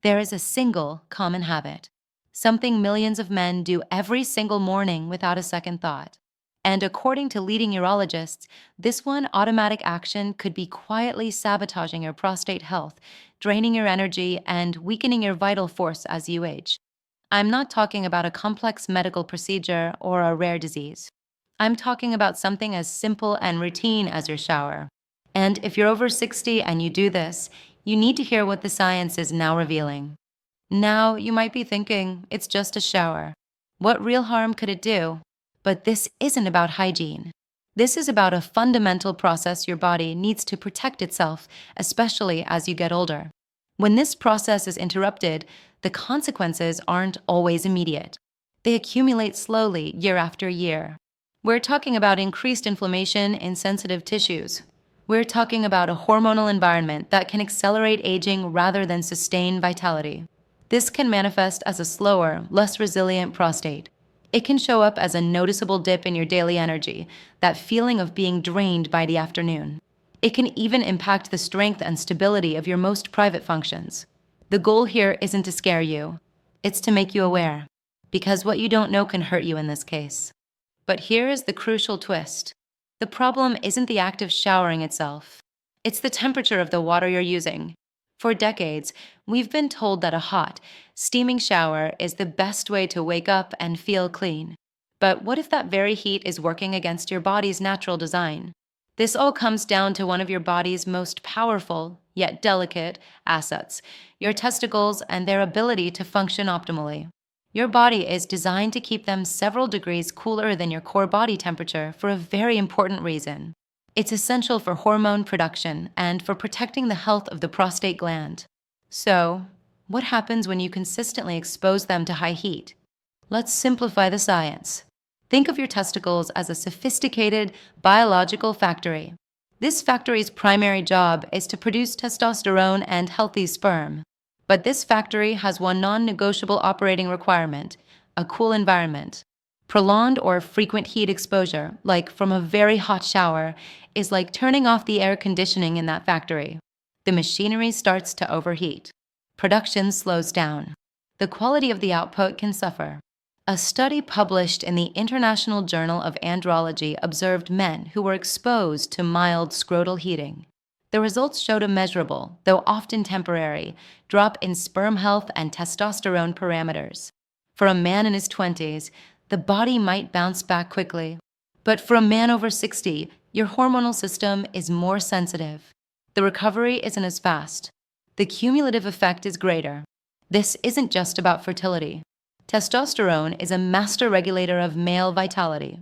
There is a single common habit, something millions of men do every single morning without a second thought. And according to leading urologists, this one automatic action could be quietly sabotaging your prostate health, draining your energy, and weakening your vital force as you age. I'm not talking about a complex medical procedure or a rare disease. I'm talking about something as simple and routine as your shower. And if you're over 60 and you do this, you need to hear what the science is now revealing. Now, you might be thinking, it's just a shower. What real harm could it do? But this isn't about hygiene. This is about a fundamental process your body needs to protect itself, especially as you get older. When this process is interrupted, the consequences aren't always immediate. They accumulate slowly year after year. We're talking about increased inflammation in sensitive tissues. We're talking about a hormonal environment that can accelerate aging rather than sustain vitality. This can manifest as a slower, less resilient prostate. It can show up as a noticeable dip in your daily energy, that feeling of being drained by the afternoon. It can even impact the strength and stability of your most private functions. The goal here isn't to scare you. It's to make you aware, because what you don't know can hurt you in this case. But here is the crucial twist. The problem isn't the act of showering itself. It's the temperature of the water you're using. For decades, we've been told that a hot, steaming shower is the best way to wake up and feel clean. But what if that very heat is working against your body's natural design? This all comes down to one of your body's most powerful, yet delicate, assets, your testicles and their ability to function optimally. Your body is designed to keep them several degrees cooler than your core body temperature for a very important reason. It's essential for hormone production and for protecting the health of the prostate gland. So, what happens when you consistently expose them to high heat? Let's simplify the science. Think of your testicles as a sophisticated biological factory. This factory's primary job is to produce testosterone and healthy sperm. But this factory has one non-negotiable operating requirement: a cool environment. Prolonged or frequent heat exposure, like from a very hot shower, is like turning off the air conditioning in that factory. The machinery starts to overheat. Production slows down. The quality of the output can suffer. A study published in the International Journal of Andrology observed men who were exposed to mild scrotal heating. The results showed a measurable, though often temporary, drop in sperm health and testosterone parameters. For a man in his 20s, the body might bounce back quickly. But for a man over 60, your hormonal system is more sensitive. The recovery isn't as fast. The cumulative effect is greater. This isn't just about fertility. Testosterone is a master regulator of male vitality.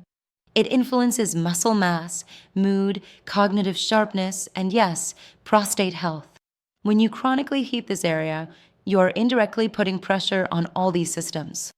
It influences muscle mass, mood, cognitive sharpness, and yes, prostate health. When you chronically heat this area, you're indirectly putting pressure on all these systems.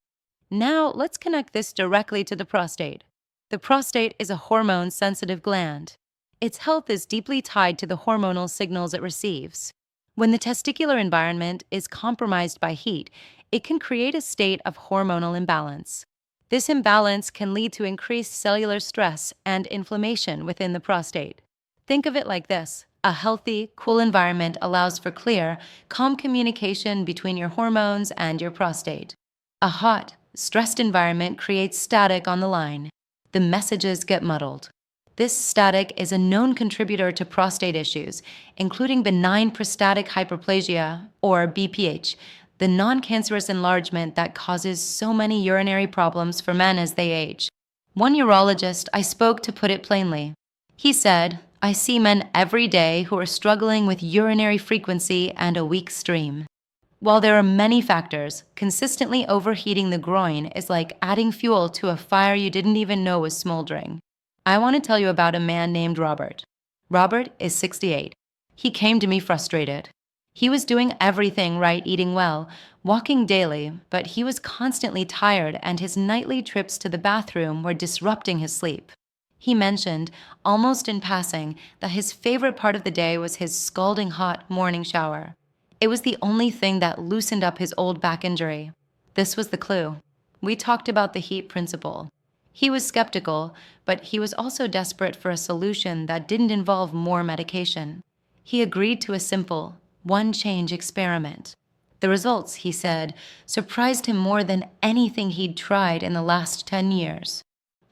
Now, let's connect this directly to the prostate. The prostate is a hormone-sensitive gland. Its health is deeply tied to the hormonal signals it receives. When the testicular environment is compromised by heat, it can create a state of hormonal imbalance. This imbalance can lead to increased cellular stress and inflammation within the prostate. Think of it like this: a healthy, cool environment allows for clear, calm communication between your hormones and your prostate. A hot, stressed environment creates static on the line. The messages get muddled. This static is a known contributor to prostate issues, including benign prostatic hyperplasia, or BPH, the non-cancerous enlargement that causes so many urinary problems for men as they age. One urologist I spoke to put it plainly. He said, "I see men every day who are struggling with urinary frequency and a weak stream." While there are many factors, consistently overheating the groin is like adding fuel to a fire you didn't even know was smoldering. I want to tell you about a man named Robert. Robert is 68. He came to me frustrated. He was doing everything right, eating well, walking daily, but he was constantly tired and his nightly trips to the bathroom were disrupting his sleep. He mentioned, almost in passing, that his favorite part of the day was his scalding hot morning shower. It was the only thing that loosened up his old back injury. This was the clue. We talked about the heat principle. He was skeptical, but he was also desperate for a solution that didn't involve more medication. He agreed to a simple, one-change experiment. The results, he said, surprised him more than anything he'd tried in the last 10 years.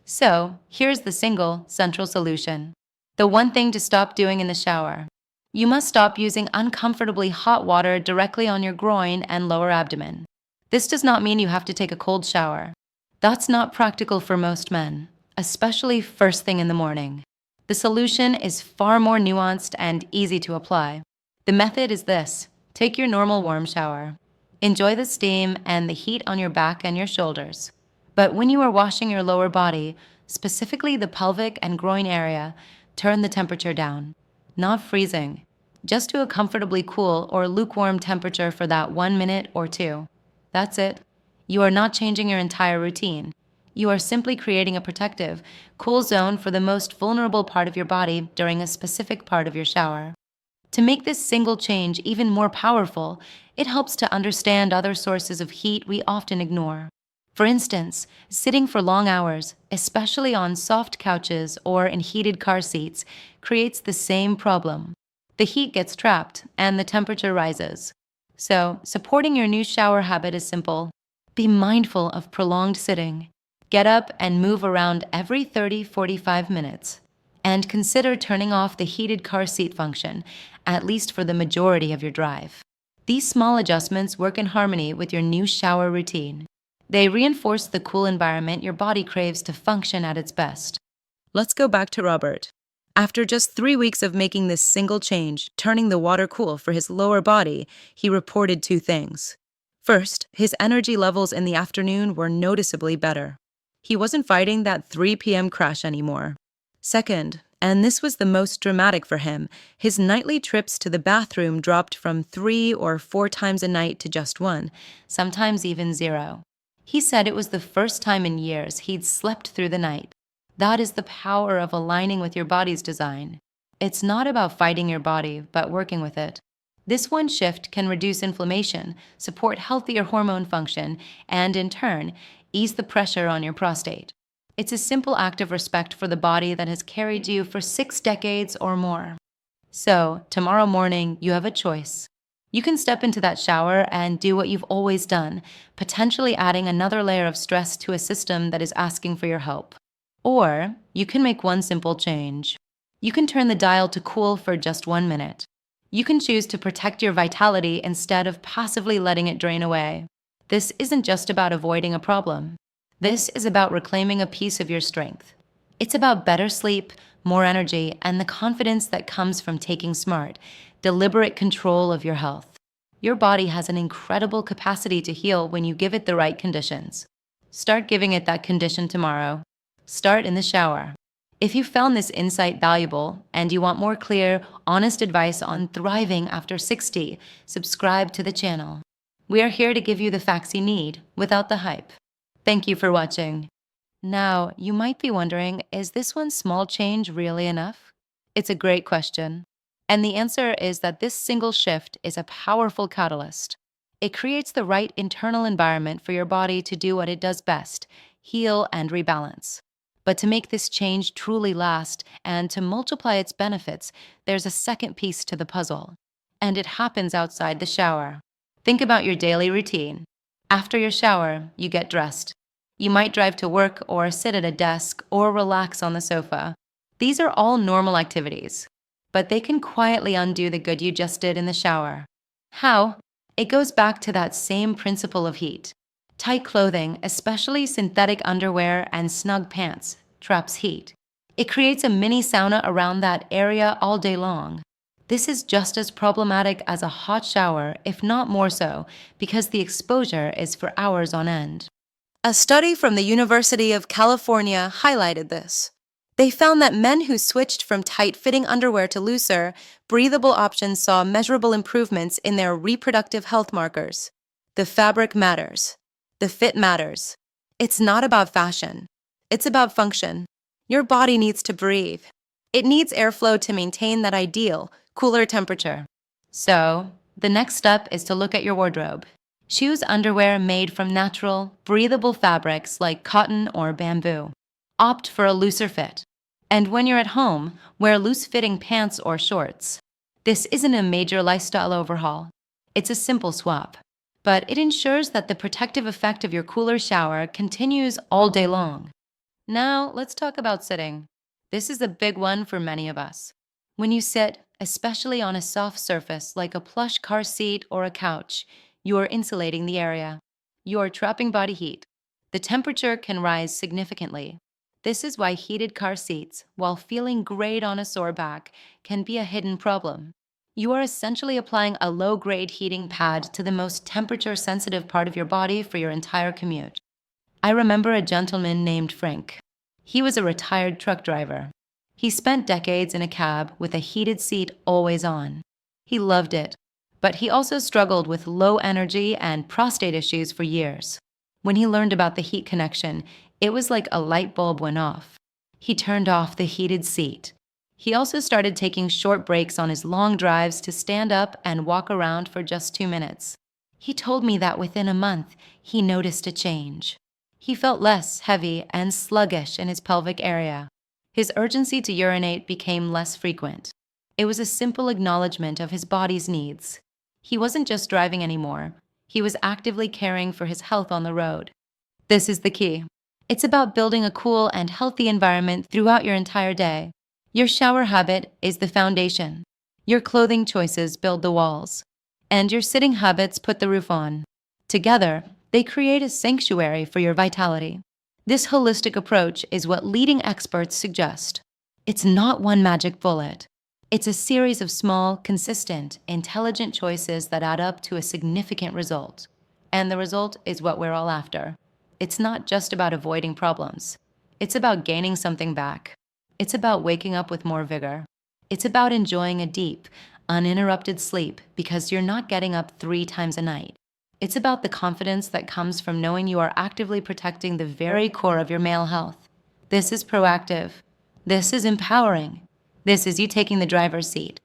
So, here's the single, central solution. The one thing to stop doing in the shower. You must stop using uncomfortably hot water directly on your groin and lower abdomen. This does not mean you have to take a cold shower. That's not practical for most men, especially first thing in the morning. The solution is far more nuanced and easy to apply. The method is this: take your normal warm shower. Enjoy the steam and the heat on your back and your shoulders. But when you are washing your lower body, specifically the pelvic and groin area, turn the temperature down. Not freezing, just to a comfortably cool or lukewarm temperature for that 1 minute or 2. That's it. You are not changing your entire routine. You are simply creating a protective, cool zone for the most vulnerable part of your body during a specific part of your shower. To make this single change even more powerful, it helps to understand other sources of heat we often ignore. For instance, sitting for long hours, especially on soft couches or in heated car seats, creates the same problem. The heat gets trapped and the temperature rises. So, supporting your new shower habit is simple. Be mindful of prolonged sitting. Get up and move around every 30-45 minutes. And consider turning off the heated car seat function, at least for the majority of your drive. These small adjustments work in harmony with your new shower routine. They reinforce the cool environment your body craves to function at its best. Let's go back to Robert. After just 3 weeks of making this single change, turning the water cool for his lower body, he reported 2 things. First, his energy levels in the afternoon were noticeably better. He wasn't fighting that 3 p.m. crash anymore. Second, and this was the most dramatic for him, his nightly trips to the bathroom dropped from 3 or 4 times a night to just 1, sometimes even 0. He said it was the first time in years he'd slept through the night. That is the power of aligning with your body's design. It's not about fighting your body, but working with it. This one shift can reduce inflammation, support healthier hormone function, and in turn, ease the pressure on your prostate. It's a simple act of respect for the body that has carried you for 6 decades or more. So, tomorrow morning, you have a choice. You can step into that shower and do what you've always done, potentially adding another layer of stress to a system that is asking for your help. Or, you can make one simple change. You can turn the dial to cool for just 1 minute. You can choose to protect your vitality instead of passively letting it drain away. This isn't just about avoiding a problem. This is about reclaiming a piece of your strength. It's about better sleep, more energy, and the confidence that comes from taking smart, deliberate control of your health. Your body has an incredible capacity to heal when you give it the right conditions. Start giving it that condition tomorrow. Start in the shower. If you found this insight valuable and you want more clear, honest advice on thriving after 60, subscribe to the channel. We are here to give you the facts you need without the hype. Thank you for watching. Now, you might be wondering, is this one small change really enough? It's a great question. And the answer is that this single shift is a powerful catalyst. It creates the right internal environment for your body to do what it does best, heal and rebalance. But to make this change truly last and to multiply its benefits, there's a second piece to the puzzle. And it happens outside the shower. Think about your daily routine. After your shower, you get dressed. You might drive to work or sit at a desk or relax on the sofa. These are all normal activities, but they can quietly undo the good you just did in the shower. How? It goes back to that same principle of heat. Tight clothing, especially synthetic underwear and snug pants, traps heat. It creates a mini sauna around that area all day long. This is just as problematic as a hot shower, if not more so, because the exposure is for hours on end. A study from the University of California highlighted this. They found that men who switched from tight-fitting underwear to looser, breathable options saw measurable improvements in their reproductive health markers. The fabric matters. The fit matters. It's not about fashion. It's about function. Your body needs to breathe. It needs airflow to maintain that ideal, cooler temperature. So, the next step is to look at your wardrobe. Choose underwear made from natural, breathable fabrics like cotton or bamboo. Opt for a looser fit. And when you're at home, wear loose-fitting pants or shorts. This isn't a major lifestyle overhaul. It's a simple swap. but it ensures that the protective effect of your cooler shower continues all day long. Now, let's talk about sitting. This is a big one for many of us. When you sit, especially on a soft surface like a plush car seat or a couch, you are insulating the area. You are trapping body heat. The temperature can rise significantly. This is why heated car seats, while feeling great on a sore back, can be a hidden problem. You are essentially applying a low-grade heating pad to the most temperature-sensitive part of your body for your entire commute. I remember a gentleman named Frank. He was a retired truck driver. He spent decades in a cab with a heated seat always on. He loved it, but he also struggled with low energy and prostate issues for years. When he learned about the heat connection, it was like a light bulb went off. He turned off the heated seat. He also started taking short breaks on his long drives to stand up and walk around for just 2 minutes. He told me that within a month, he noticed a change. He felt less heavy and sluggish in his pelvic area. His urgency to urinate became less frequent. It was a simple acknowledgement of his body's needs. He wasn't just driving anymore. He was actively caring for his health on the road. This is the key. It's about building a cool and healthy environment throughout your entire day. Your shower habit is the foundation. Your clothing choices build the walls. And your sitting habits put the roof on. Together, they create a sanctuary for your vitality. This holistic approach is what leading experts suggest. It's not one magic bullet. It's a series of small, consistent, intelligent choices that add up to a significant result. And the result is what we're all after. It's not just about avoiding problems. It's about gaining something back. It's about waking up with more vigor. It's about enjoying a deep, uninterrupted sleep because you're not getting up 3 times a night. It's about the confidence that comes from knowing you are actively protecting the very core of your male health. This is proactive. This is empowering. This is you taking the driver's seat.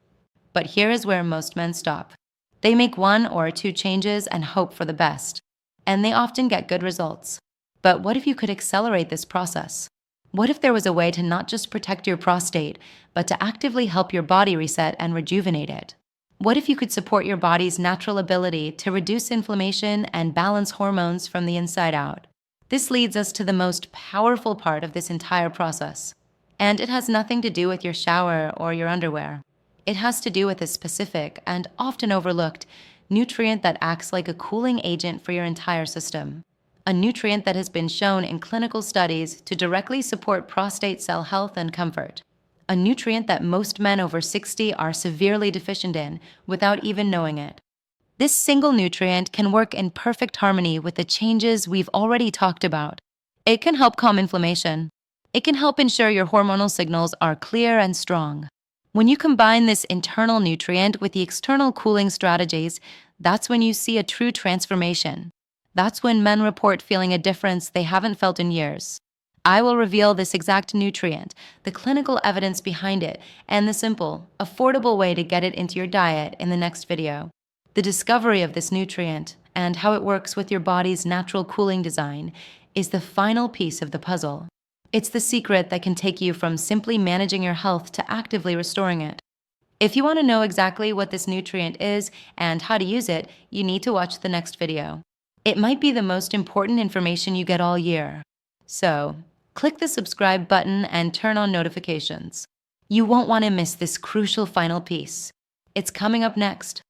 But here is where most men stop. They make 1 or 2 changes and hope for the best. And they often get good results. But what if you could accelerate this process? What if there was a way to not just protect your prostate, but to actively help your body reset and rejuvenate it? What if you could support your body's natural ability to reduce inflammation and balance hormones from the inside out? This leads us to the most powerful part of this entire process. And it has nothing to do with your shower or your underwear. It has to do with a specific and often overlooked nutrient that acts like a cooling agent for your entire system. A nutrient that has been shown in clinical studies to directly support prostate cell health and comfort. A nutrient that most men over 60 are severely deficient in without even knowing it. This single nutrient can work in perfect harmony with the changes we've already talked about. It can help calm inflammation. It can help ensure your hormonal signals are clear and strong. When you combine this internal nutrient with the external cooling strategies, that's when you see a true transformation. That's when men report feeling a difference they haven't felt in years. I will reveal this exact nutrient, the clinical evidence behind it, and the simple, affordable way to get it into your diet in the next video. The discovery of this nutrient and how it works with your body's natural cooling design is the final piece of the puzzle. It's the secret that can take you from simply managing your health to actively restoring it. If you want to know exactly what this nutrient is and how to use it, you need to watch the next video. It might be the most important information you get all year. So, click the subscribe button and turn on notifications. You won't want to miss this crucial final piece. It's coming up next.